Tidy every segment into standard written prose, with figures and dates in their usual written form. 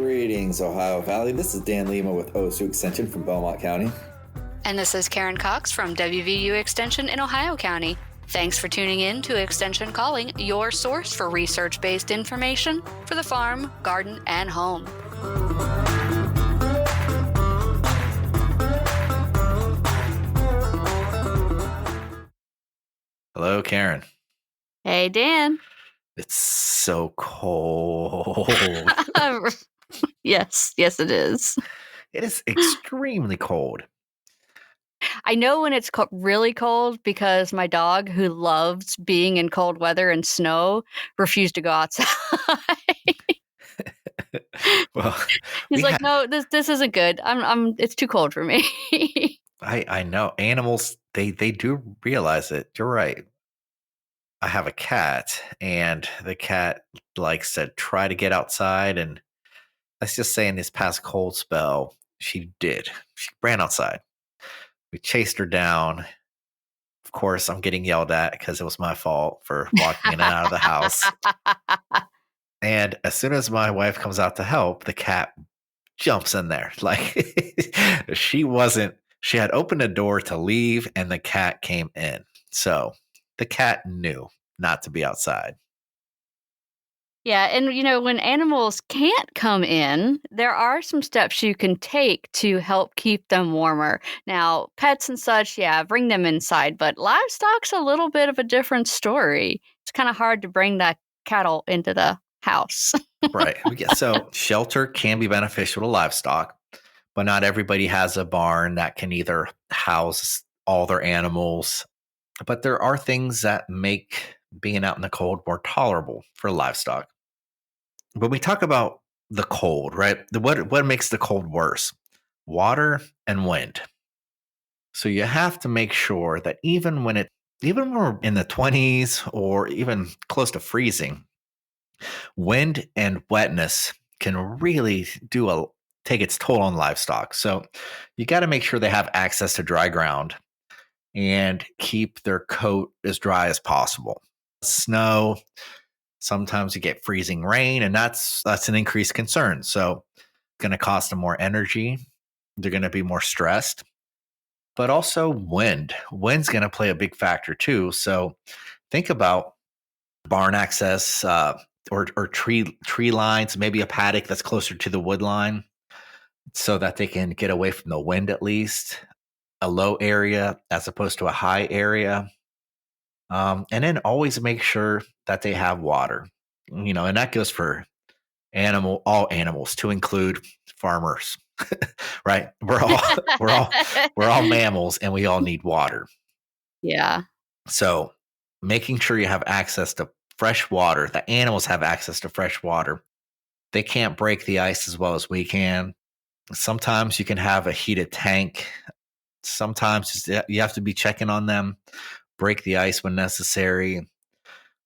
Greetings, Ohio Valley. This is Dan Lima with OSU Extension from Belmont County. And this is Karen Cox from WVU Extension in Ohio County. Thanks for tuning in to Extension Calling, your source for research-based information for the farm, garden, and home. Hello, Karen. Hey, Dan. It's so cold. Yes, it is. It is extremely cold. I know when it's really cold because my dog, who loves being in cold weather and snow, refused to go outside. Well, he's like, no, this isn't good. It's too cold for me. I know animals. They do realize it. You're right. I have a cat, and the cat likes to try to get outside. And let's just say in this past cold spell, she did. She ran outside. We chased her down. Of course, I'm getting yelled at because it was my fault for walking in and out of the house. And as soon as my wife comes out to help, the cat jumps in there. Like she had opened a door to leave and the cat came in. So the cat knew not to be outside. Yeah, and when animals can't come in, there are some steps you can take to help keep them warmer. Now, pets and such, yeah, bring them inside, but livestock's a little bit of a different story. It's kind of hard to bring that cattle into the house. Right. So shelter can be beneficial to livestock, but not everybody has a barn that can either house all their animals. But there are things that make being out in the cold more tolerable for livestock. When we talk about the cold, right? What makes the cold worse? Water and wind. So you have to make sure that even when we're in the 20s or even close to freezing, wind and wetness can really take its toll on livestock. So you got to make sure they have access to dry ground and keep their coat as dry as possible. Snow, sometimes you get freezing rain, and that's an increased concern. So it's going to cost them more energy. They're going to be more stressed. But also wind. Wind's going to play a big factor too. So think about barn access or tree lines, maybe a paddock that's closer to the wood line so that they can get away from the wind at least. A low area as opposed to a high area. And then always make sure that they have water, and that goes for all animals to include farmers, right? We're all mammals and we all need water. Yeah. So making sure you have access to fresh water, the animals have access to fresh water. They can't break the ice as well as we can. Sometimes you can have a heated tank. Sometimes you have to be checking on them, break the ice when necessary.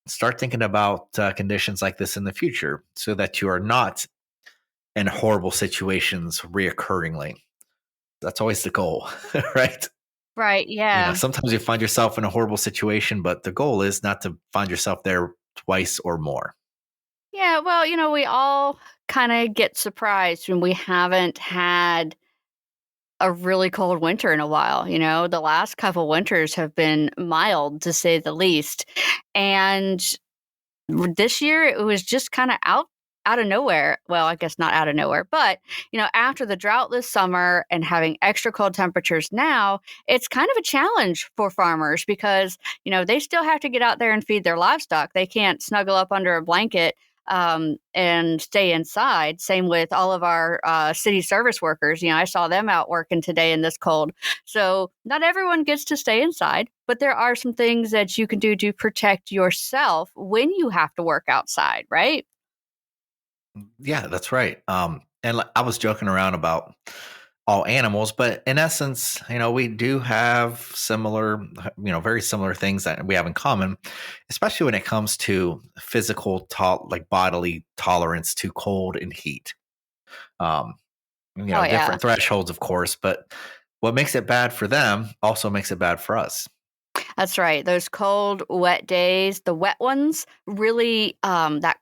Start thinking about conditions like this in the future so that you are not in horrible situations reoccurringly. That's always the goal, right? Right, yeah. Sometimes you find yourself in a horrible situation, but the goal is not to find yourself there twice or more. Yeah, well, we all kind of get surprised when we haven't had a really cold winter in a while. The last couple winters have been mild, to say the least. And this year it was just kind of out of nowhere. Well, I guess not out of nowhere, but after the drought this summer and having extra cold temperatures now, it's kind of a challenge for farmers because they still have to get out there and feed their livestock. They can't snuggle up under a blanket and stay inside. Same with all of our city service workers. I saw them out working today in this cold. So not everyone gets to stay inside, but there are some things that you can do to protect yourself when you have to work outside, right? Yeah, that's right. And I was joking around about all animals, but in essence, we do have similar, very similar things that we have in common, especially when it comes to physical, like bodily tolerance to cold and heat. Different thresholds, of course, but what makes it bad for them also makes it bad for us. That's right. Those cold, wet days, the wet ones, really that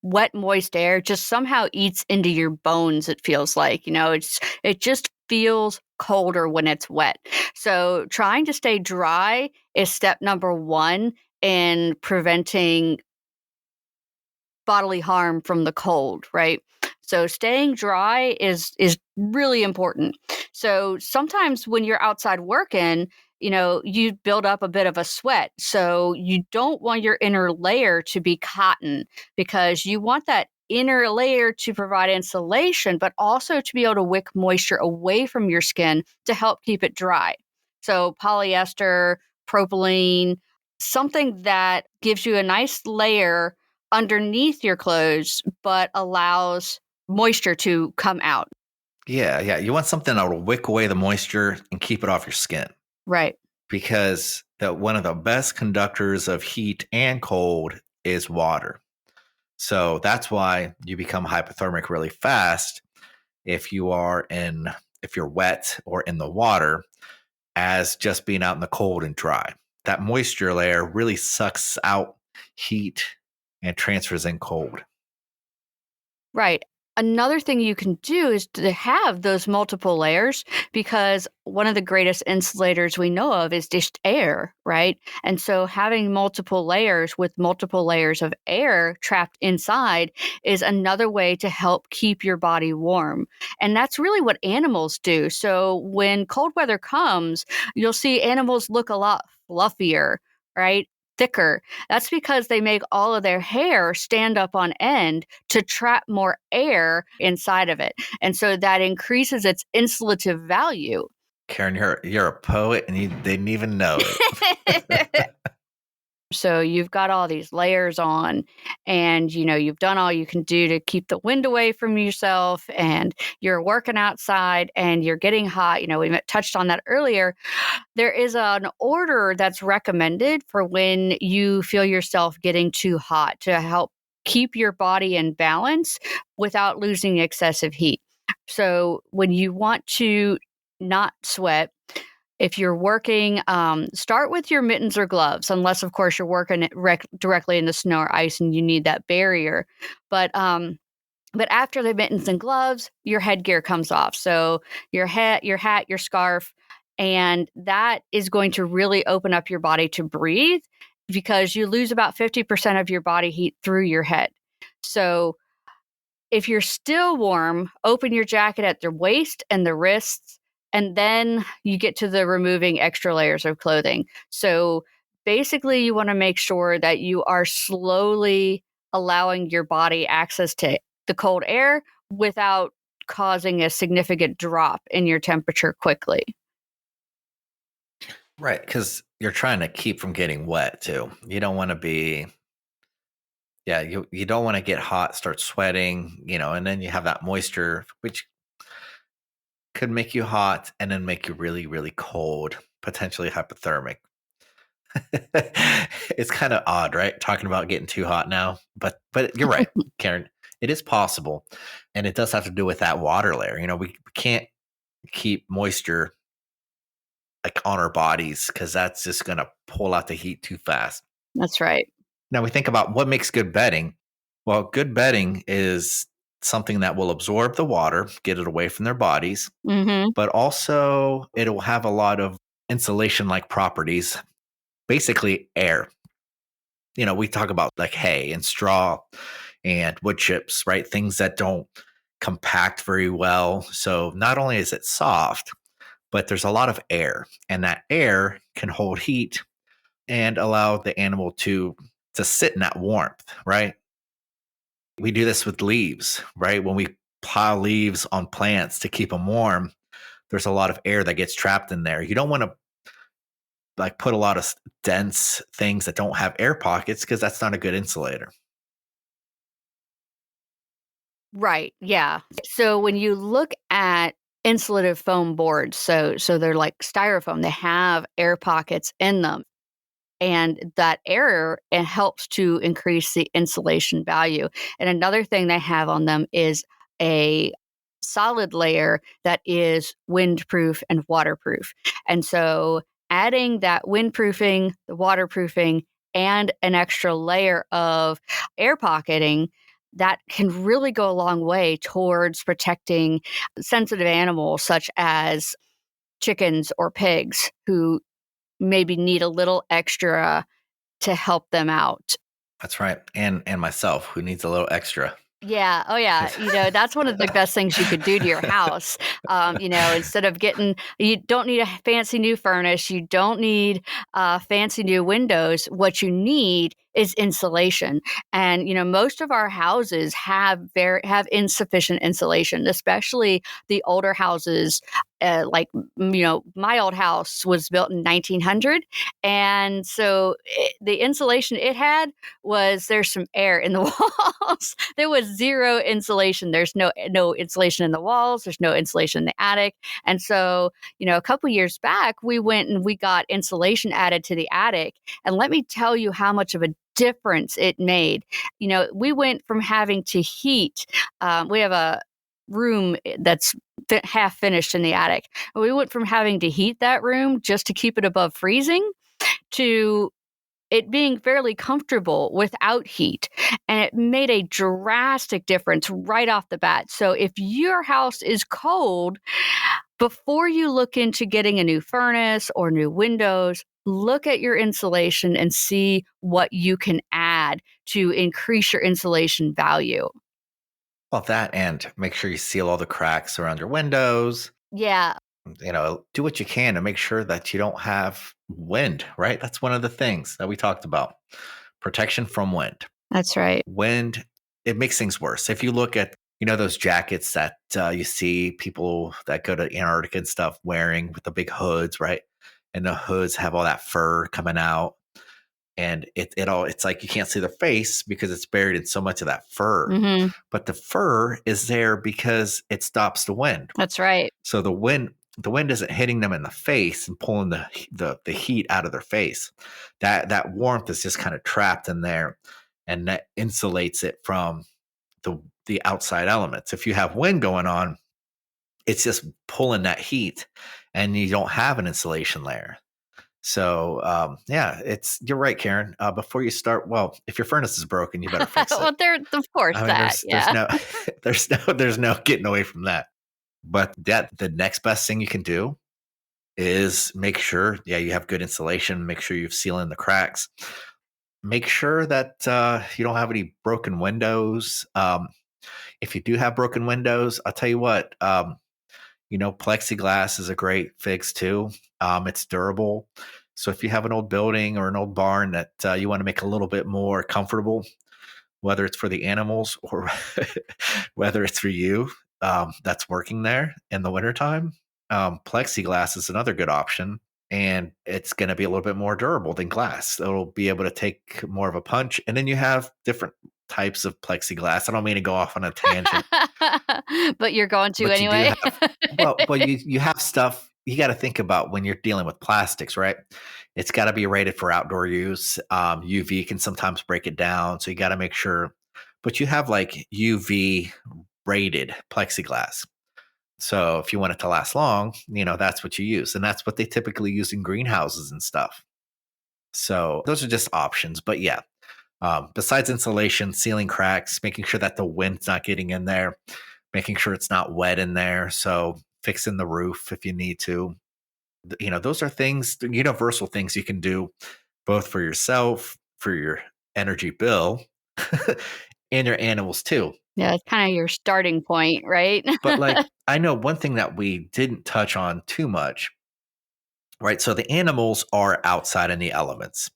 wet, moist air just somehow eats into your bones, it feels like, it just feels colder when it's wet. So trying to stay dry is step number 1 in preventing bodily harm from the cold, right? So staying dry is really important. So sometimes when you're outside working, you build up a bit of a sweat. So you don't want your inner layer to be cotton because you want that inner layer to provide insulation, but also to be able to wick moisture away from your skin to help keep it dry. So polyester, propylene, something that gives you a nice layer underneath your clothes, but allows moisture to come out. Yeah, yeah. You want something that will wick away the moisture and keep it off your skin Right. because one of the best conductors of heat and cold is water. So that's why you become hypothermic really fast if if you're wet or in the water as just being out in the cold and dry. That moisture layer really sucks out heat and transfers in cold. Right. Another thing you can do is to have those multiple layers because one of the greatest insulators we know of is just air, right? And so having multiple layers with multiple layers of air trapped inside is another way to help keep your body warm. And that's really what animals do. So when cold weather comes, you'll see animals look a lot fluffier, right? Thicker. That's because they make all of their hair stand up on end to trap more air inside of it. And so that increases its insulative value. Karen, you're a poet and you didn't even know it. So you've got all these layers on and you've done all you can do to keep the wind away from yourself and you're working outside and you're getting hot. We touched on that earlier. There is an order that's recommended for when you feel yourself getting too hot to help keep your body in balance without losing excessive heat. So when you want to not sweat, if you're working, start with your mittens or gloves, unless, of course, you're working directly in the snow or ice and you need that barrier. But after the mittens and gloves, your headgear comes off. So your hat, your scarf, and that is going to really open up your body to breathe because you lose about 50% of your body heat through your head. So if you're still warm, open your jacket at the waist and the wrists, and then you get to the removing extra layers of clothing. So basically, you want to make sure that you are slowly allowing your body access to the cold air without causing a significant drop in your temperature quickly. Right, because you're trying to keep from getting wet too. You don't want to be, yeah, you don't want to get hot, start sweating, and then you have that moisture, which could make you hot and then make you really, really cold, potentially hypothermic. It's kind of odd, right? Talking about getting too hot now, but you're right, Karen. It is possible, and it does have to do with that water layer. We can't keep moisture like on our bodies because that's just going to pull out the heat too fast. That's right. Now we think about what makes good bedding. Well, good bedding is something that will absorb the water, get it away from their bodies, Hmm. but also it will have a lot of insulation like properties, basically air. We talk about like hay and straw and wood chips, right? Things that don't compact very well. So not only is it soft, but there's a lot of air, and that air can hold heat and allow the animal to sit in that warmth, right? We do this with leaves, right? When we pile leaves on plants to keep them warm, there's a lot of air that gets trapped in there. You don't want to like put a lot of dense things that don't have air pockets because that's not a good insulator. Right. Yeah. So when you look at insulative foam boards, so they're like styrofoam, they have air pockets in them. And that air it helps to increase the insulation value. And another thing they have on them is a solid layer that is windproof and waterproof. And so adding that windproofing, the waterproofing, and an extra layer of air pocketing that can really go a long way towards protecting sensitive animals such as chickens or pigs who maybe need a little extra to help them out. That's right. And myself, who needs a little extra. Yeah. Oh, yeah. 'Cause That's one of the best things you could do to your house. Instead of you don't need a fancy new furnace, you don't need fancy new windows. What you need is insulation. And most of our houses have insufficient insulation, especially the older houses. My old house was built in 1900, and so the insulation it had was there's some air in the walls. There was zero insulation. There's no insulation in the walls. There's no insulation in the attic. And so, a couple years back, we went and we got insulation added to the attic. And let me tell you how much of a difference it made. We went from having to heat. We have a room that's half finished in the attic. We went from having to heat that room just to keep it above freezing to it being fairly comfortable without heat. And it made a drastic difference right off the bat. So if your house is cold, before you look into getting a new furnace or new windows, look at your insulation and see what you can add to increase your insulation value. well, that and make sure you seal all the cracks around your windows. Yeah, Do what you can to make sure that you don't have wind, right? That's one of the things that we talked about. Protection from wind. that's right. Wind, it makes things worse. If you look at, those jackets that you see people that go to Antarctica and stuff wearing with the big hoods, right? And the hoods have all that fur coming out. And it's like you can't see their face because it's buried in so much of that fur. Mhm. But the fur is there because it stops the wind. That's right. So the wind isn't hitting them in the face and pulling the heat out of their face. That warmth is just kind of trapped in there, and that insulates it from the outside elements. If you have wind going on, it's just pulling that heat, and you don't have an insulation layer. So yeah, you're right, Karen. Before you start, well, if your furnace is broken, you better fix it. Well, there of course I mean, that, there's yeah. no there's no getting away from that. But the next best thing you can do is make sure, yeah, you have good insulation. Make sure you've sealed in the cracks. Make sure that you don't have any broken windows. If you do have broken windows, I'll tell you what. Plexiglass is a great fix too. It's durable. So if you have an old building or an old barn that you want to make a little bit more comfortable, whether it's for the animals or whether it's for you that's working there in the wintertime, plexiglass is another good option. And it's going to be a little bit more durable than glass. It'll be able to take more of a punch. And then you have different types of plexiglass. I don't mean to go off on a tangent, But you're going to but you do anyway? have, well, you have stuff you got to think about when you're dealing with plastics, right? It's got to be rated for outdoor use. UV can sometimes break it down, so you got to make sure. But you have like UV rated plexiglass. So if you want it to last long, that's what you use, and that's what they typically use in greenhouses and stuff. So those are just options. But yeah, besides insulation, sealing cracks, making sure that the wind's not getting in there, making sure it's not wet in there. So fixing the roof if you need to. Those are things, universal things you can do both for yourself, for your energy bill, and your animals too. Yeah, it's kinda your starting point, right? But like, I know one thing that we didn't touch on too much, right? So the animals are outside in the elements,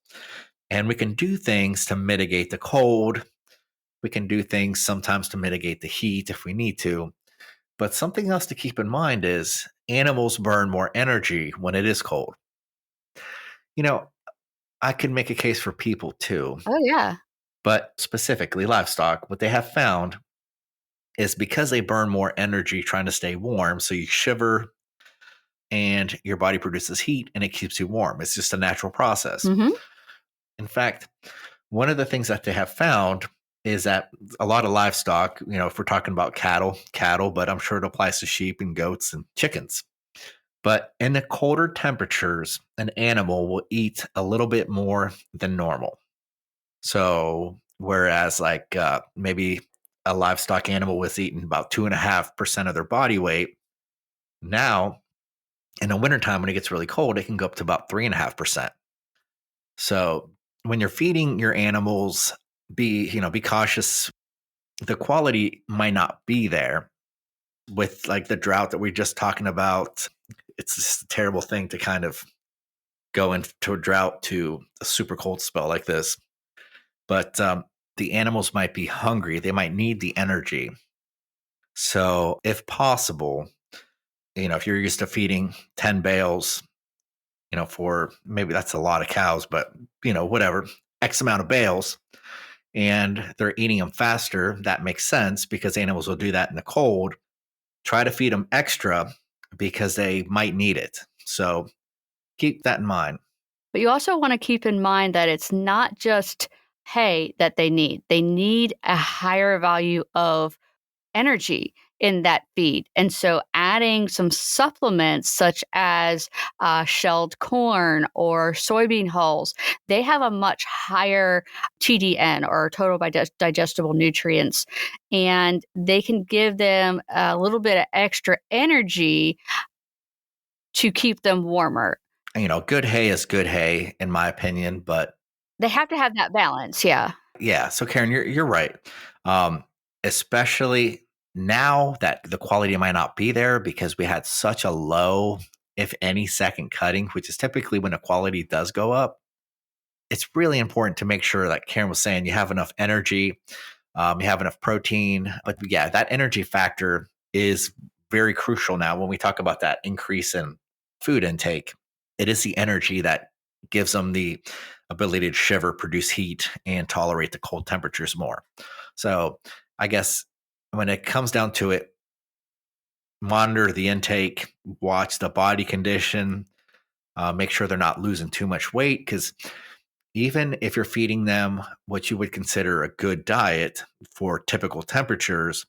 and we can do things to mitigate the cold. We can do things sometimes to mitigate the heat if we need to. But something else to keep in mind is animals burn more energy when it is cold. You know, I can make a case for people too, Oh, yeah. but specifically livestock, what they have found is because they burn more energy trying to stay warm. So you shiver and your body produces heat and it keeps you warm. It's just a natural process. Mhm. In fact, one of the things that they have found is that a lot of livestock, if we're talking about cattle, but I'm sure it applies to sheep and goats and chickens. But in the colder temperatures, an animal will eat a little bit more than normal. So, whereas like maybe a livestock animal was eating about 2.5% of their body weight. Now, in the wintertime, when it gets really cold, it can go up to about 3.5%. So when you're feeding your animals, be cautious. The quality might not be there with like the drought that we're just talking about. It's just a terrible thing to kind of go into a drought to a super cold spell like this. But the animals might be hungry. They might need the energy. So if possible, if you're used to feeding 10 bales, for maybe that's a lot of cows, but whatever, X amount of bales, and they're eating them faster, that makes sense because animals will do that in the cold. Try to feed them extra because they might need it. So keep that in mind. But you also want to keep in mind that it's not just hay that they need. They need a higher value of energy in that feed. And so adding some supplements such as shelled corn or soybean hulls, they have a much higher TDN or total digestible nutrients. And they can give them a little bit of extra energy to keep them warmer. Good hay is good hay, in my opinion, but They have to have that balance. Yeah. yeah. So Karen, you're right. Um, Especially now that the quality might not be there because we had such a low, if any, second cutting, which is typically when the quality does go up. It's really important to make sure, like Karen was saying, you have enough energy, you have enough protein. But yeah, that energy factor is very crucial now when we talk about that increase in food intake. It is the energy that gives them the ability to shiver, produce heat, and tolerate the cold temperatures more. So I guess when it comes down to it, monitor the intake, watch the body condition, make sure they're not losing too much weight because even if you're feeding them what you would consider a good diet for typical temperatures,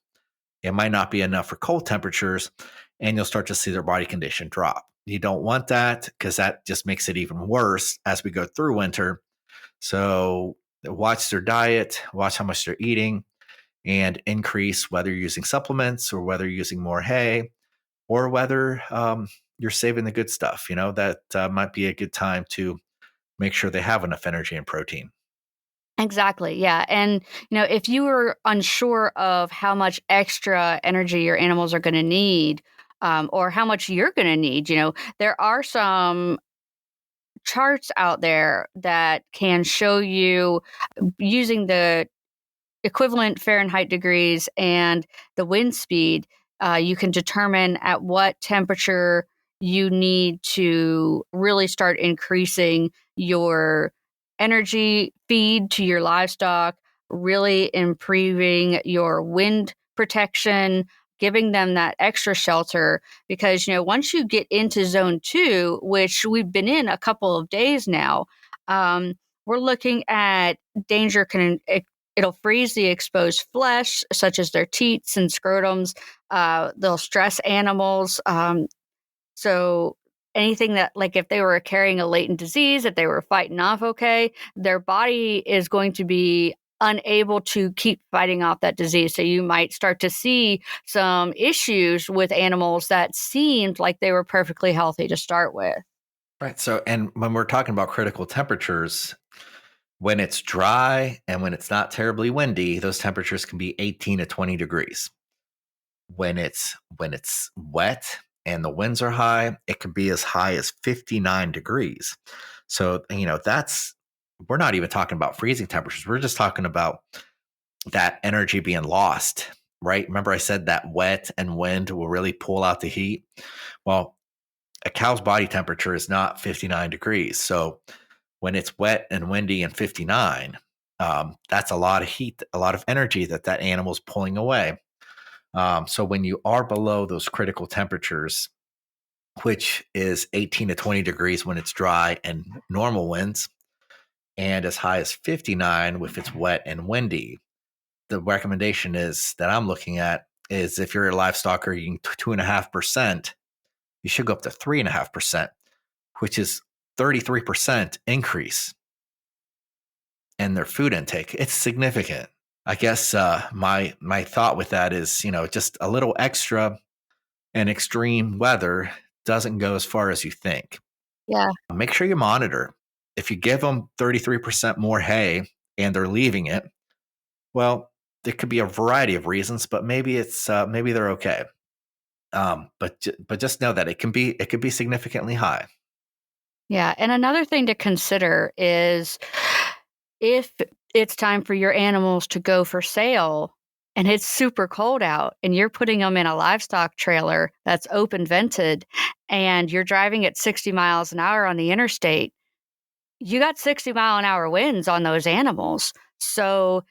it might not be enough for cold temperatures, and you'll start to see their body condition drop. You don't want that because that just makes it even worse as we go through winter. So watch their diet, watch how much they're eating, and increase whether you're using supplements or whether you're using more hay or whether you're saving the good stuff. That might be a good time to make sure they have enough energy and protein. Exactly. Yeah. And, if you were unsure of how much extra energy your animals are going to need, or how much you're going to need, there are some charts out there that can show you using the equivalent Fahrenheit degrees and the wind speed, you can determine at what temperature you need to really start increasing your energy feed to your livestock, really improving your wind protection, giving them that extra shelter. Because, once you get into zone 2, which we've been in a couple of days now, we're looking at danger it'll freeze the exposed flesh, such as their teats and scrotums. They'll stress animals. So anything that, like if they were carrying a latent disease, if they were fighting off okay, their body is going to be unable to keep fighting off that disease. So you might start to see some issues with animals that seemed like they were perfectly healthy to start with. Right. So, and when we're talking about critical temperatures, when it's dry and when it's not terribly windy, those temperatures can be 18 to 20 degrees. When it's wet and the winds are high, it can be as high as 59 degrees. So, that's we're not even talking about freezing temperatures. We're just talking about that energy being lost, right? Remember I said that wet and wind will really pull out the heat. Well, a cow's body temperature is not 59 degrees. So when it's wet and windy and 59, that's a lot of heat, a lot of energy that animal's pulling away. So when you are below those critical temperatures, which is 18 to 20 degrees when it's dry and normal winds, and as high as 59 if it's wet and windy, the recommendation is that I'm looking at is if you're a livestock or eating 2.5%, you should go up to 3.5%, which is 33% increase in their food intake. It's significant. I guess my thought with that is, just a little extra and extreme weather doesn't go as far as you think. Yeah. Make sure you monitor. If you give them 33% more hay and they're leaving it, well, there could be a variety of reasons, but maybe they're okay. But just know that it could be significantly high. Yeah, and another thing to consider is if it's time for your animals to go for sale and it's super cold out and you're putting them in a livestock trailer that's open vented and you're driving at 60 miles an hour on the interstate, you got 60-mile-an-hour winds on those animals. So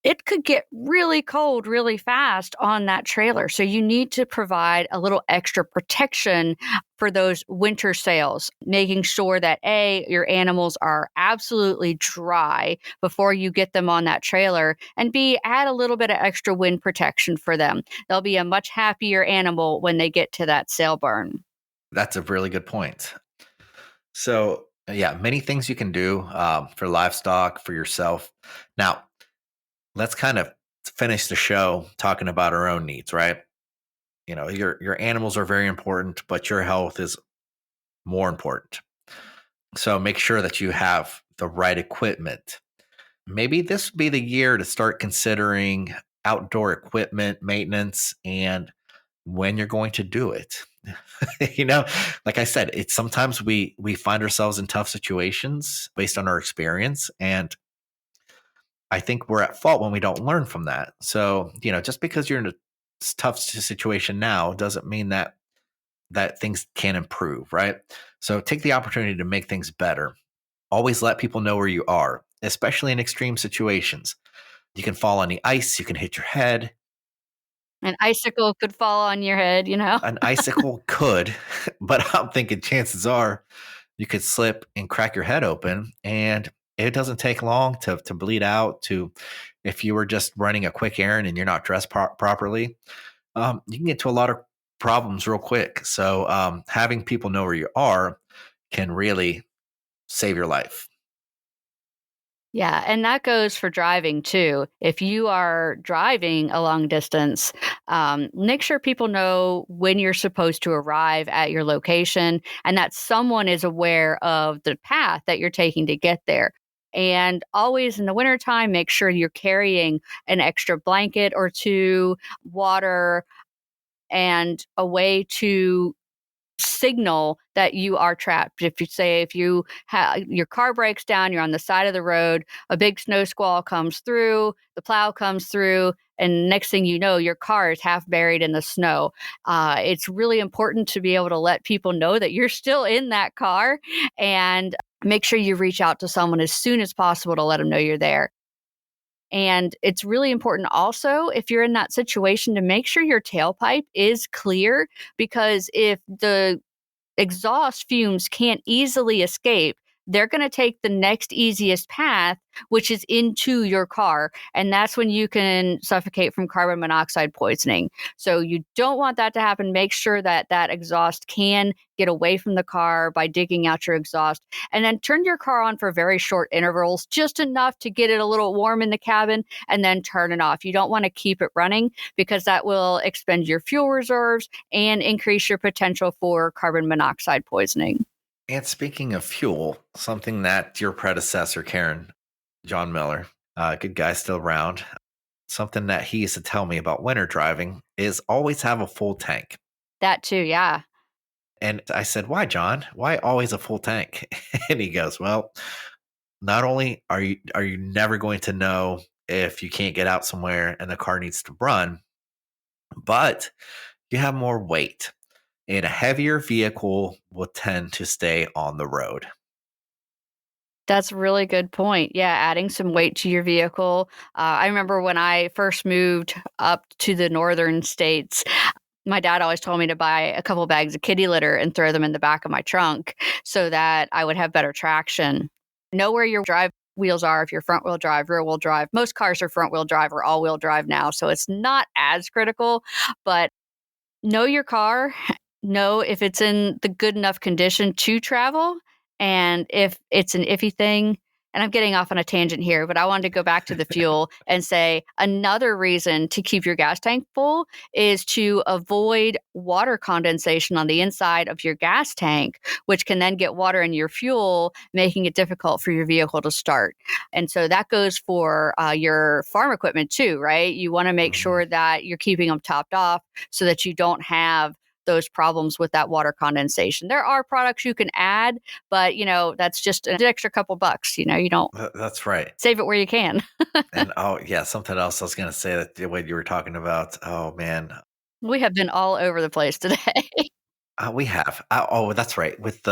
it could get really cold really fast on that trailer. So you need to provide a little extra protection for those winter sales, making sure that A, your animals are absolutely dry before you get them on that trailer, and B, add a little bit of extra wind protection for them. They'll be a much happier animal when they get to that sale barn. That's a really good point. So, yeah, many things you can do for livestock, for yourself. Now, let's kind of finish the show talking about our own needs, right? Your animals are very important, but your health is more important. So make sure that you have the right equipment. Maybe this would be the year to start considering outdoor equipment maintenance and when you're going to do it. you know, like I said, it's sometimes we find ourselves in tough situations based on our experience, and I think we're at fault when we don't learn from that. So, just because you're in a tough situation now doesn't mean that things can improve, right? So take the opportunity to make things better. Always let people know where you are, especially in extreme situations. You can fall on the ice, you can hit your head. An icicle could fall on your head, you know? An icicle could, but I'm thinking chances are you could slip and crack your head open, and it doesn't take long to bleed out. To if you were just running a quick errand and you're not dressed properly, you can get to a lot of problems real quick. So having people know where you are can really save your life. Yeah, and that goes for driving too. If you are driving a long distance, make sure people know when you're supposed to arrive at your location and that someone is aware of the path that you're taking to get there. And always in the wintertime, make sure you're carrying an extra blanket or two, water, and a way to signal that you are trapped. If you have your car breaks down, you're on the side of the road, a big snow squall comes through, the plow comes through, and next thing you know, your car is half buried in the snow. It's really important to be able to let people know that you're still in that car and make sure you reach out to someone as soon as possible to let them know you're there. And it's really important also, if you're in that situation, to make sure your tailpipe is clear because if the exhaust fumes can't easily escape, they're going to take the next easiest path, which is into your car. And that's when you can suffocate from carbon monoxide poisoning. So you don't want that to happen. Make sure that that exhaust can get away from the car by digging out your exhaust. And then turn your car on for very short intervals, just enough to get it a little warm in the cabin, and then turn it off. You don't want to keep it running because that will expend your fuel reserves and increase your potential for carbon monoxide poisoning. And speaking of fuel, something that your predecessor, Karen, John Miller, good guy still around, something that he used to tell me about winter driving is always have a full tank. That too, yeah. And I said, "Why, John? Why always a full tank?" And he goes, "Well, not only are you never going to know if you can't get out somewhere and the car needs to run, but you have more weight. And a heavier vehicle will tend to stay on the road." That's a really good point. Yeah, adding some weight to your vehicle. I remember when I first moved up to the northern states, my dad always told me to buy a couple bags of kitty litter and throw them in the back of my trunk so that I would have better traction. Know where your drive wheels are if you're front wheel drive, rear wheel drive. Most cars are front wheel drive or all wheel drive now, so it's not as critical, but know your car, know if it's in the good enough condition to travel, and if it's an iffy thing, and I'm getting off on a tangent here, but I wanted to go back to the fuel and say another reason to keep your gas tank full is to avoid water condensation on the inside of your gas tank, which can then get water in your fuel, making it difficult for your vehicle to start. And so that goes for your farm equipment too, right? You want to make Mhm. sure that you're keeping them topped off so that you don't have those problems with that water condensation. There are products you can add, but that's just an extra couple bucks. You don't That's right. save it where you can. And oh yeah, something else I was gonna say that what you were talking about. Oh man, We have been all over the place today. we have. Oh, that's right. With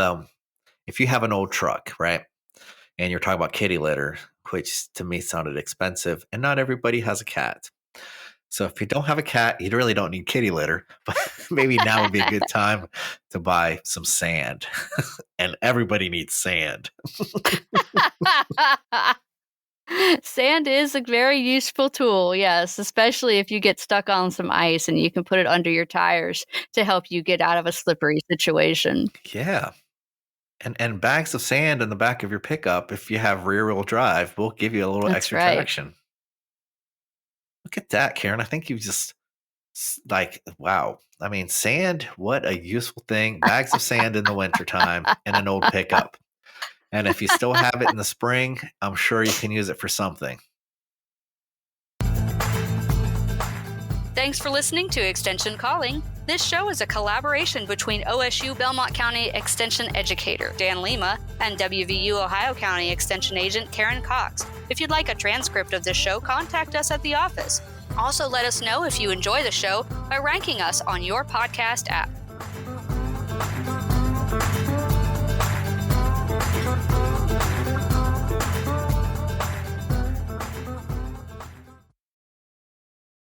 if you have an old truck, right, and you're talking about kitty litter, which to me sounded expensive, and not everybody has a cat. So if you don't have a cat, you really don't need kitty litter. But maybe now would be a good time to buy some sand, and everybody needs sand. Sand is a very useful tool, yes, especially if you get stuck on some ice and you can put it under your tires to help you get out of a slippery situation. Yeah. And bags of sand in the back of your pickup, if you have rear wheel drive, will give you a little That's extra right. traction. Look at that, Karen. I think you just like, wow. I mean, sand, what a useful thing. Bags of sand in the wintertime in an old pickup. And if you still have it in the spring, I'm sure you can use it for something. Thanks for listening to Extension Calling. This show is a collaboration between OSU Belmont County Extension Educator Dan Lima and WVU Ohio County Extension Agent Karen Cox. If you'd like a transcript of this show, contact us at the office. Also, let us know if you enjoy the show by ranking us on your podcast app.